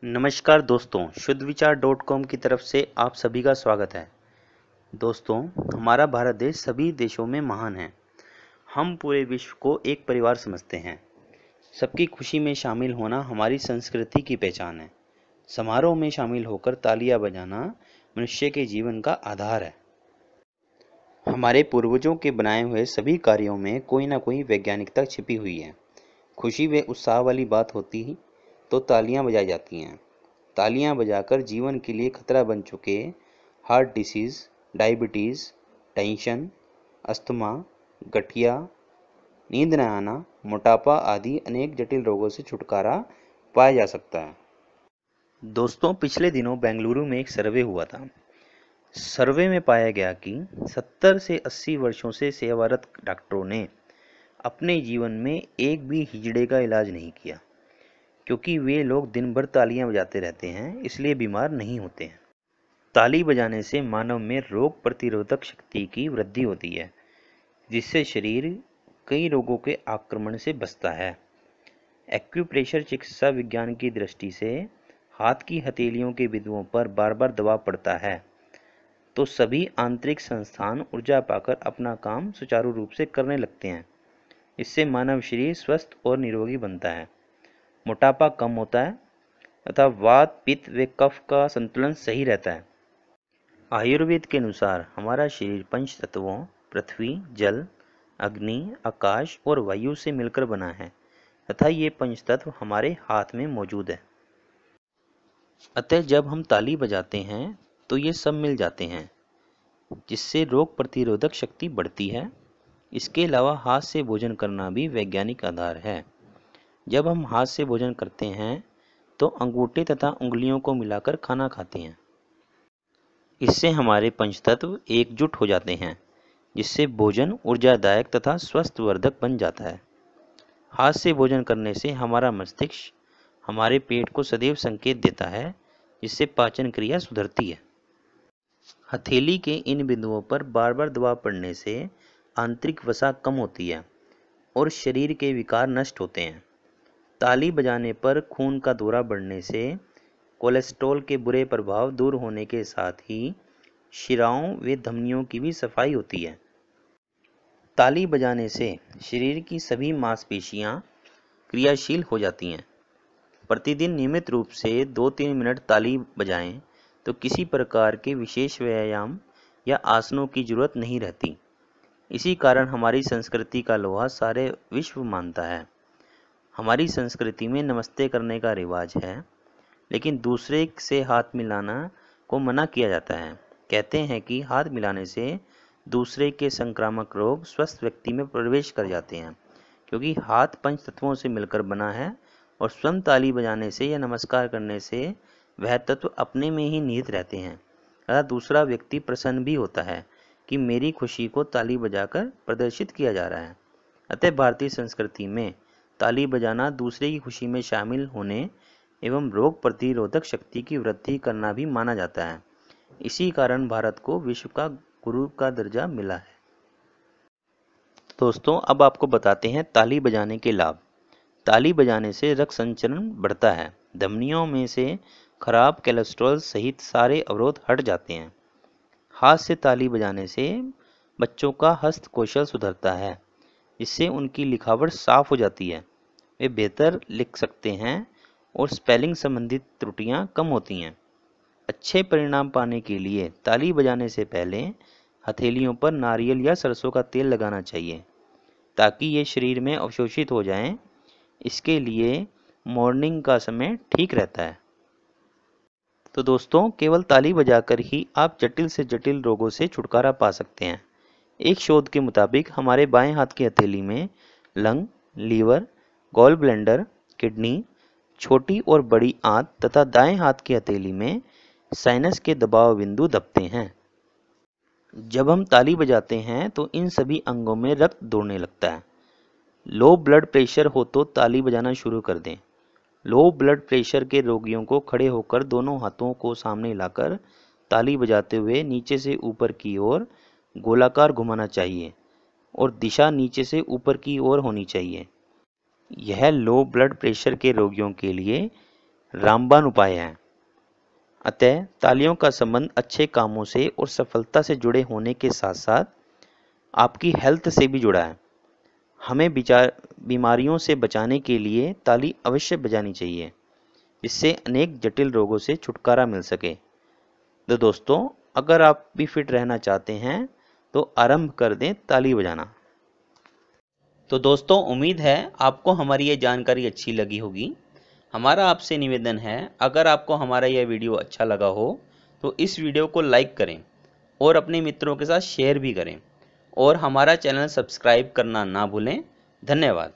नमस्कार दोस्तों, शुद्धविचार.com की तरफ से आप सभी का स्वागत है। दोस्तों, हमारा भारत देश सभी देशों में महान है। हम पूरे विश्व को एक परिवार समझते हैं। सबकी खुशी में शामिल होना हमारी संस्कृति की पहचान है। समारोह में शामिल होकर तालियां बजाना मनुष्य के जीवन का आधार है। हमारे पूर्वजों के बनाए हुए सभी कार्यों में कोई ना कोई वैज्ञानिकता छिपी हुई है। खुशी व उत्साह वाली बात होती ही तो तालियां बजाई जाती हैं। तालियां बजाकर जीवन के लिए खतरा बन चुके heart disease, diabetes, tension, asthma, गठिया, नींद न आना, मोटापा आदि अनेक जटिल रोगों से छुटकारा पाया जा सकता है। दोस्तों, पिछले दिनों बेंगलुरु में एक सर्वे हुआ था। सर्वे में पाया गया कि 70 से 80 वर्षों से सेवारत डॉक्टरों ने अपने जीवन में एक भी हिजड़े का इलाज नहीं किया, क्योंकि वे लोग दिन भर तालियां बजाते रहते हैं, इसलिए बीमार नहीं होते हैं। ताली बजाने से मानव में रोग प्रतिरोधक शक्ति की वृद्धि होती है, जिससे शरीर कई रोगों के आक्रमण से बचता है। एक्यूप्रेशर चिकित्सा विज्ञान की दृष्टि से हाथ की हथेलियों के बिंदुओं पर बार बार दबाव पड़ता है, तो सभी आंतरिक संस्थान ऊर्जा पाकर अपना काम सुचारू रूप से करने लगते हैं। इससे मानव शरीर स्वस्थ और निरोगी बनता है, मोटापा कम होता है तथा वात, पित्त व कफ का संतुलन सही रहता है। आयुर्वेद के अनुसार हमारा शरीर पंच तत्वों पृथ्वी, जल, अग्नि, आकाश और वायु से मिलकर बना है तथा ये पंच तत्व हमारे हाथ में मौजूद है। अतः जब हम ताली बजाते हैं तो ये सब मिल जाते हैं, जिससे रोग प्रतिरोधक शक्ति बढ़ती है। इसके अलावा हाथ से भोजन करना भी वैज्ञानिक आधार है। जब हम हाथ से भोजन करते हैं तो अंगूठे तथा उंगलियों को मिलाकर खाना खाते हैं। इससे हमारे पंचतत्व एकजुट हो जाते हैं, जिससे भोजन ऊर्जादायक तथा स्वस्थवर्धक बन जाता है। हाथ से भोजन करने से हमारा मस्तिष्क हमारे पेट को सदैव संकेत देता है, जिससे पाचन क्रिया सुधरती है। हथेली के इन बिंदुओं पर बार बार दबाव पड़ने से आंतरिक वसा कम होती है और शरीर के विकार नष्ट होते हैं। ताली बजाने पर खून का दौरा बढ़ने से कोलेस्ट्रॉल के बुरे प्रभाव दूर होने के साथ ही शिराओं व धमनियों की भी सफाई होती है। ताली बजाने से शरीर की सभी मांसपेशियां क्रियाशील हो जाती हैं। प्रतिदिन नियमित रूप से 2-3 मिनट ताली बजाएं तो किसी प्रकार के विशेष व्यायाम या आसनों की जरूरत नहीं रहती। इसी कारण हमारी संस्कृति का लोहा सारे विश्व मानता है। हमारी संस्कृति में नमस्ते करने का रिवाज है, लेकिन दूसरे से हाथ मिलाना को मना किया जाता है। कहते हैं कि हाथ मिलाने से दूसरे के संक्रामक रोग स्वस्थ व्यक्ति में प्रवेश कर जाते हैं, क्योंकि हाथ पंच तत्वों से मिलकर बना है और स्वयं ताली बजाने से या नमस्कार करने से वह तत्व अपने में ही निहित रहते हैं तथा दूसरा व्यक्ति प्रसन्न भी होता है कि मेरी खुशी को ताली बजाकर प्रदर्शित किया जा रहा है। अतः भारतीय संस्कृति में ताली बजाना दूसरे की खुशी में शामिल होने एवं रोग प्रतिरोधक शक्ति की वृद्धि करना भी माना जाता है। इसी कारण भारत को विश्व का गुरु का दर्जा मिला है। दोस्तों, अब आपको बताते हैं ताली बजाने के लाभ। ताली बजाने से रक्त संचरण बढ़ता है, धमनियों में से खराब कोलेस्ट्रॉल सहित सारे अवरोध हट जाते हैं। हाथ से ताली बजाने से बच्चों का हस्त कौशल सुधरता है, जिससे उनकी लिखावट साफ हो जाती है, वे बेहतर लिख सकते हैं और स्पेलिंग संबंधित त्रुटियां कम होती हैं। अच्छे परिणाम पाने के लिए ताली बजाने से पहले हथेलियों पर नारियल या सरसों का तेल लगाना चाहिए, ताकि ये शरीर में अवशोषित हो जाएं। इसके लिए मॉर्निंग का समय ठीक रहता है। तो दोस्तों, केवल ताली बजाकर ही आप जटिल से जटिल रोगों से छुटकारा पा सकते हैं। एक शोध के मुताबिक हमारे बाएं हाथ की हथेली में lung, liver, gall bladder, kidney, छोटी और बड़ी आंत तथा दाएं हाथ की हथेली में साइनस के दबाव बिंदु दबते हैं। जब हम ताली बजाते हैं तो इन सभी अंगों में रक्त दौड़ने लगता है। लो ब्लड प्रेशर हो तो ताली बजाना शुरू कर दें। लो ब्लड प्रेशर के रोगियों को खड़े होकर दोनों हाथों को सामने लाकर ताली बजाते हुए नीचे से ऊपर की ओर गोलाकार घुमाना चाहिए और दिशा नीचे से ऊपर की ओर होनी चाहिए। यह लो ब्लड प्रेशर के रोगियों के लिए रामबाण उपाय है। अतः तालियों का संबंध अच्छे कामों से और सफलता से जुड़े होने के साथ साथ आपकी हेल्थ से भी जुड़ा है। हमें बीमारियों से बचाने के लिए ताली अवश्य बजानी चाहिए, जिससे अनेक जटिल रोगों से छुटकारा मिल सके। तो दोस्तों, अगर आप भी फिट रहना चाहते हैं तो आरंभ कर दें ताली बजाना। तो दोस्तों, उम्मीद है आपको हमारी ये जानकारी अच्छी लगी होगी। हमारा आपसे निवेदन है, अगर आपको हमारा यह वीडियो अच्छा लगा हो तो इस वीडियो को लाइक करें और अपने मित्रों के साथ शेयर भी करें और हमारा चैनल सब्सक्राइब करना ना भूलें। धन्यवाद।